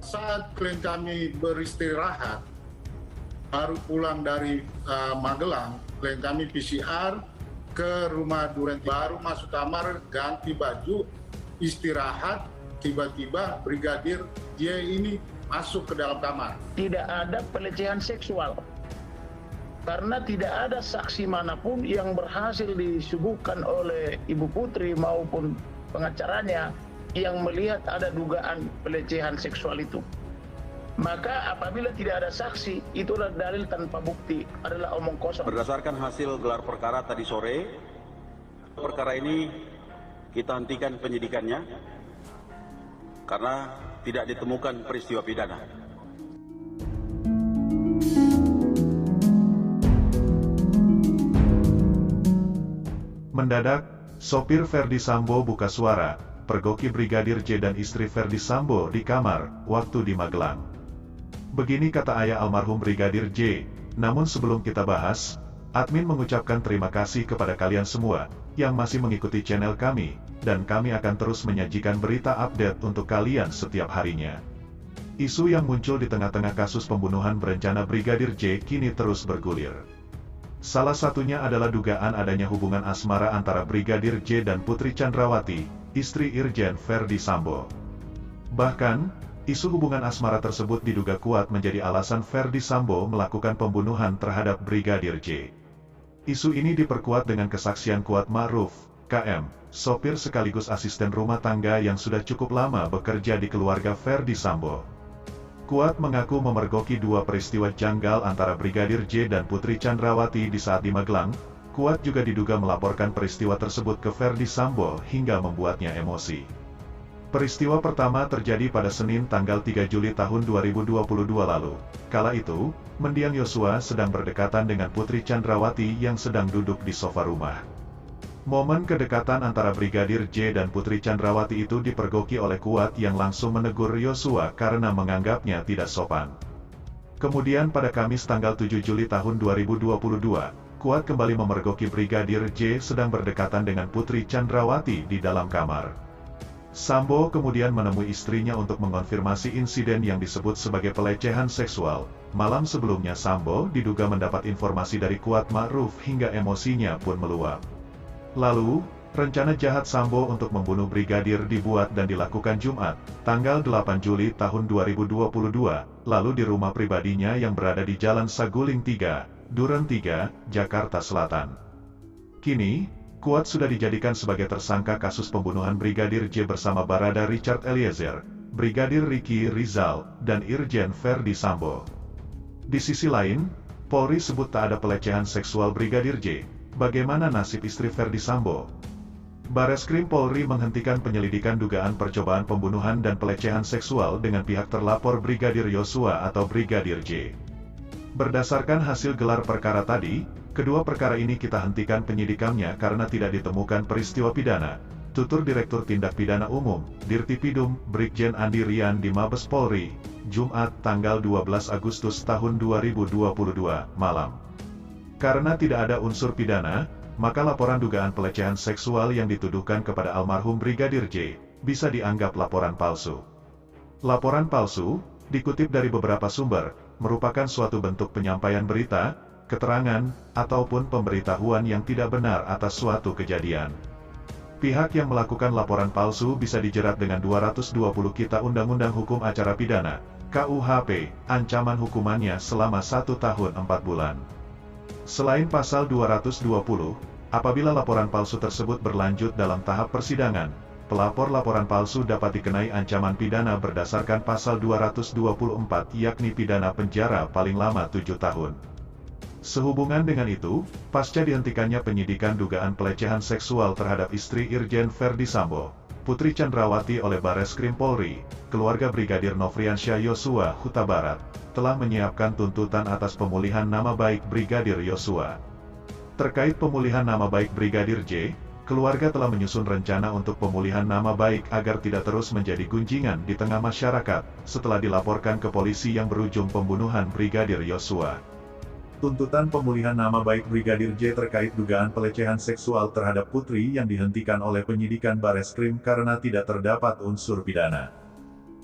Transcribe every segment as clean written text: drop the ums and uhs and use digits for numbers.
saat klien kami beristirahat, baru pulang dari Magelang, klien kami PCR ke rumah Duren, baru masuk kamar, ganti baju, istirahat, tiba-tiba Brigadir J ini masuk ke dalam kamar. Tidak ada pelecehan seksual. Karena tidak ada saksi manapun yang berhasil disuguhkan oleh Ibu Putri maupun pengacaranya yang melihat ada dugaan pelecehan seksual itu. Maka apabila tidak ada saksi, itulah dalil tanpa bukti, adalah omong kosong. Berdasarkan hasil gelar perkara tadi sore, perkara ini kita hentikan penyidikannya karena tidak ditemukan peristiwa pidana. Mendadak, sopir Ferdi Sambo buka suara, pergoki Brigadir J dan istri Ferdi Sambo di kamar, waktu di Magelang. Begini kata ayah almarhum Brigadir J, namun sebelum kita bahas, admin mengucapkan terima kasih kepada kalian semua, yang masih mengikuti channel kami, dan kami akan terus menyajikan berita update untuk kalian setiap harinya. Isu yang muncul di tengah-tengah kasus pembunuhan berencana Brigadir J kini terus bergulir. Salah satunya adalah dugaan adanya hubungan asmara antara Brigadir J dan Putri Chandrawati, istri Irjen Ferdi Sambo. Bahkan, isu hubungan asmara tersebut diduga kuat menjadi alasan Ferdi Sambo melakukan pembunuhan terhadap Brigadir J. Isu ini diperkuat dengan kesaksian Kuat Ma'ruf, KM, sopir sekaligus asisten rumah tangga yang sudah cukup lama bekerja di keluarga Ferdi Sambo. Kuat mengaku memergoki dua peristiwa janggal antara Brigadir J dan Putri Chandrawati di saat di Magelang. Kuat juga diduga melaporkan peristiwa tersebut ke Ferdi Sambo hingga membuatnya emosi. Peristiwa pertama terjadi pada Senin tanggal 3 Juli tahun 2022 lalu. Kala itu, mendiang Yosua sedang berdekatan dengan Putri Chandrawati yang sedang duduk di sofa rumah. Momen kedekatan antara Brigadir J dan Putri Chandrawati itu dipergoki oleh Kuat yang langsung menegur Yosua karena menganggapnya tidak sopan. Kemudian pada Kamis tanggal 7 Juli tahun 2022, Kuat kembali memergoki Brigadir J sedang berdekatan dengan Putri Chandrawati di dalam kamar. Sambo kemudian menemui istrinya untuk mengonfirmasi insiden yang disebut sebagai pelecehan seksual. Malam sebelumnya Sambo diduga mendapat informasi dari Kuat Ma'ruf hingga emosinya pun meluap. Lalu, rencana jahat Sambo untuk membunuh Brigadir dibuat dan dilakukan Jumat, tanggal 8 Juli tahun 2022, lalu di rumah pribadinya yang berada di Jalan Saguling 3, Duren 3, Jakarta Selatan. Kini, Kuat sudah dijadikan sebagai tersangka kasus pembunuhan Brigadir J bersama Barada Richard Eliezer, Brigadir Ricky Rizal, dan Irjen Ferdi Sambo. Di sisi lain, Polri sebut tak ada pelecehan seksual Brigadir J. Bagaimana nasib istri Ferdi Sambo? Bareskrim Polri menghentikan penyelidikan dugaan percobaan pembunuhan dan pelecehan seksual dengan pihak terlapor Brigadir Yosua atau Brigadir J. Berdasarkan hasil gelar perkara tadi, kedua perkara ini kita hentikan penyidikannya karena tidak ditemukan peristiwa pidana, tutur Direktur Tindak Pidana Umum, Dirtipidum, Brigjen Andi Rian di Mabes Polri, Jumat tanggal 12 Agustus tahun 2022, malam. Karena tidak ada unsur pidana, maka laporan dugaan pelecehan seksual yang dituduhkan kepada almarhum Brigadir J, bisa dianggap laporan palsu. Laporan palsu, dikutip dari beberapa sumber, merupakan suatu bentuk penyampaian berita, keterangan, ataupun pemberitahuan yang tidak benar atas suatu kejadian. Pihak yang melakukan laporan palsu bisa dijerat dengan 220 Kitab Undang-Undang Hukum Acara Pidana, KUHP, ancaman hukumannya selama 1 tahun 4 bulan. Selain pasal 220, apabila laporan palsu tersebut berlanjut dalam tahap persidangan, pelapor laporan palsu dapat dikenai ancaman pidana berdasarkan pasal 224 yakni pidana penjara paling lama 7 tahun. Sehubungan dengan itu, pasca dihentikannya penyidikan dugaan pelecehan seksual terhadap istri Irjen Ferdi Sambo, Putri Chandrawati oleh Bareskrim Polri, keluarga Brigadir Nofriansyah Yosua Huta Barat, telah menyiapkan tuntutan atas pemulihan nama baik Brigadir Yosua. Terkait pemulihan nama baik Brigadir J, keluarga telah menyusun rencana untuk pemulihan nama baik agar tidak terus menjadi gunjingan di tengah masyarakat, setelah dilaporkan ke polisi yang berujung pembunuhan Brigadir Yosua. Tuntutan pemulihan nama baik Brigadir J terkait dugaan pelecehan seksual terhadap Putri yang dihentikan oleh penyidikan Bareskrim karena tidak terdapat unsur pidana.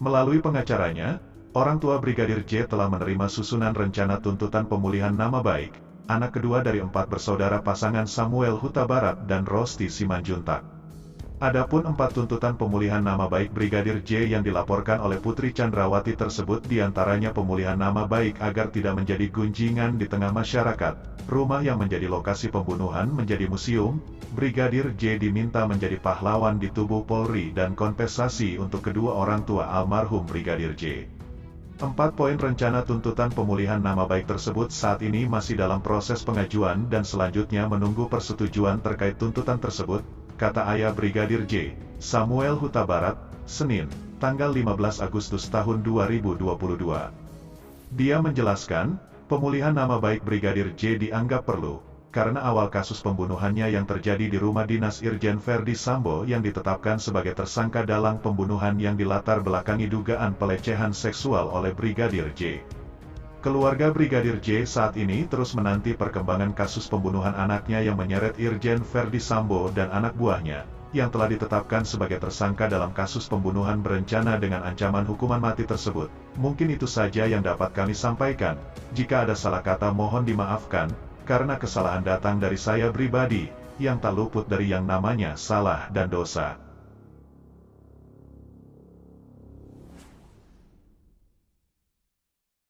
Melalui pengacaranya, orang tua Brigadir J telah menerima susunan rencana tuntutan pemulihan nama baik, anak kedua dari 4 bersaudara pasangan Samuel Huta Barat dan Rosti Simanjuntak. Adapun 4 tuntutan pemulihan nama baik Brigadir J yang dilaporkan oleh Putri Chandrawati tersebut diantaranya pemulihan nama baik agar tidak menjadi gunjingan di tengah masyarakat, rumah yang menjadi lokasi pembunuhan menjadi museum, Brigadir J diminta menjadi pahlawan di tubuh Polri dan kompensasi untuk kedua orang tua almarhum Brigadir J. 4 poin rencana tuntutan pemulihan nama baik tersebut saat ini masih dalam proses pengajuan dan selanjutnya menunggu persetujuan terkait tuntutan tersebut, kata ayah Brigadir J, Samuel Huta Barat, Senin, tanggal 15 Agustus tahun 2022. Dia menjelaskan, pemulihan nama baik Brigadir J dianggap perlu, karena awal kasus pembunuhannya yang terjadi di rumah dinas Irjen Verdi Sambo yang ditetapkan sebagai tersangka dalam pembunuhan yang dilatar belakangi dugaan pelecehan seksual oleh Brigadir J. Keluarga Brigadir J saat ini terus menanti perkembangan kasus pembunuhan anaknya yang menyeret Irjen Verdi Sambo dan anak buahnya, yang telah ditetapkan sebagai tersangka dalam kasus pembunuhan berencana dengan ancaman hukuman mati tersebut. Mungkin itu saja yang dapat kami sampaikan. Jika ada salah kata mohon dimaafkan, karena kesalahan datang dari saya pribadi, yang tak luput dari yang namanya salah dan dosa.